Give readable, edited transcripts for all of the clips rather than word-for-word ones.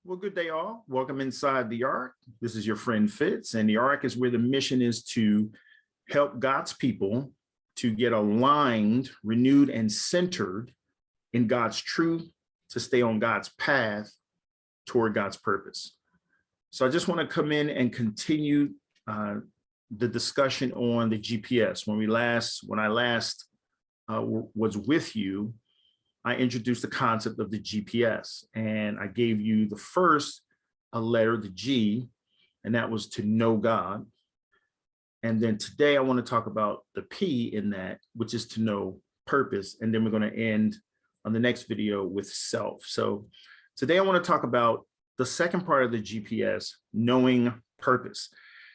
Well, good day, all. Welcome inside the Ark. This is your friend Fitz, and the Ark is where the mission is to help God's people to get aligned, renewed, and centered in God's truth, to stay on God's path toward God's purpose. So I just want to come in and continue the discussion on the GPS. When I last was with you, I introduced the concept of the GPS, and I gave you the first letter, the G, and that was to know God. And then today I want to talk about the P in that, which is to know purpose. And then we're going to end on the next video with self. So today I want to talk about the second part of the GPS, knowing purpose.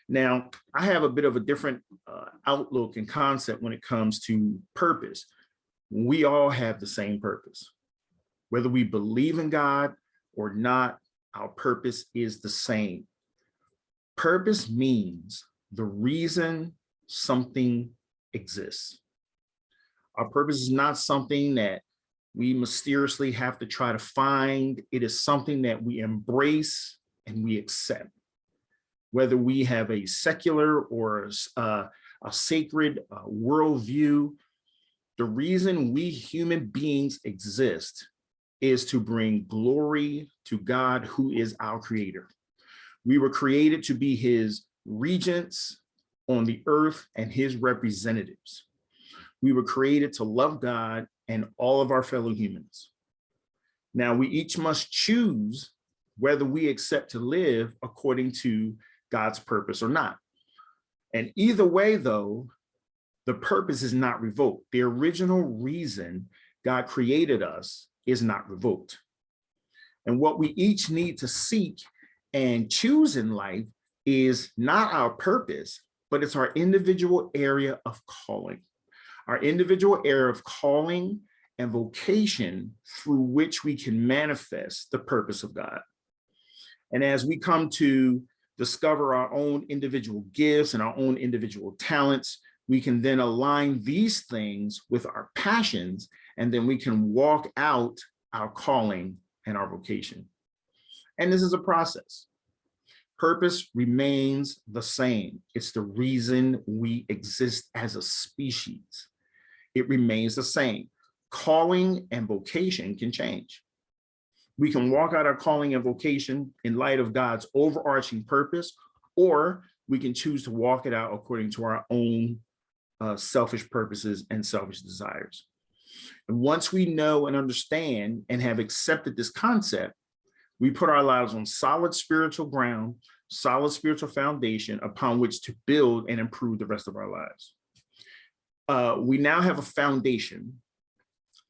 Now, I have a bit of a different outlook and concept when it comes to purpose. We all have the same purpose. Whether we believe in God or not, our purpose is the same. Purpose means the reason something exists. Our purpose is not something that we mysteriously have to try to find. It is something that we embrace and we accept. Whether we have a secular or a sacred worldview, the reason we human beings exist is to bring glory to God, who is our creator. We were created to be his regents on the earth and his representatives. We were created to love God and all of our fellow humans. Now, we each must choose whether we accept to live according to God's purpose or not. And either way, though, the purpose is not revoked. The original reason God created us is not revoked. And what we each need to seek and choose in life is not our purpose, but it's our individual area of calling. Our individual area of calling and vocation through which we can manifest the purpose of God. And as we come to discover our own individual gifts and our own individual talents, we can then align these things with our passions, and then we can walk out our calling and our vocation. And this is a process. Purpose remains the same. It's the reason we exist as a species. It remains the same. Calling and vocation can change. We can walk out our calling and vocation in light of God's overarching purpose, or we can choose to walk it out according to our own selfish purposes and selfish desires. And once we know and understand and have accepted this concept, we put our lives on solid spiritual ground, solid spiritual foundation upon which to build and improve the rest of our lives. We now have a foundation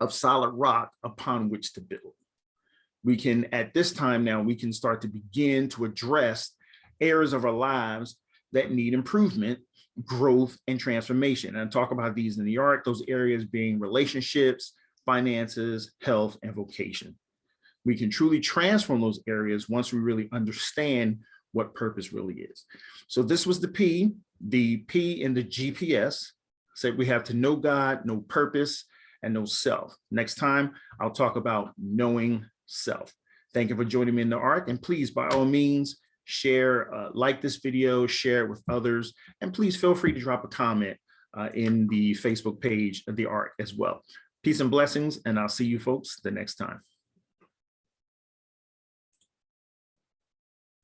of solid rock upon which to build. We can, at this time now, we can start to begin to address areas of our lives that need improvement, growth, and transformation. And I talk about these in the Ark, those areas being relationships, finances, health, and vocation. We can truly transform those areas once we really understand what purpose really is. So this was the P in the GPS said we have to know God, know purpose, and know self. Next time, I'll talk about knowing self. Thank you for joining me in the Ark, and please, by all means, share, like this video, share it with others, and please feel free to drop a comment in the Facebook page of the Ark as well. Peace and blessings, and I'll see you folks the next time.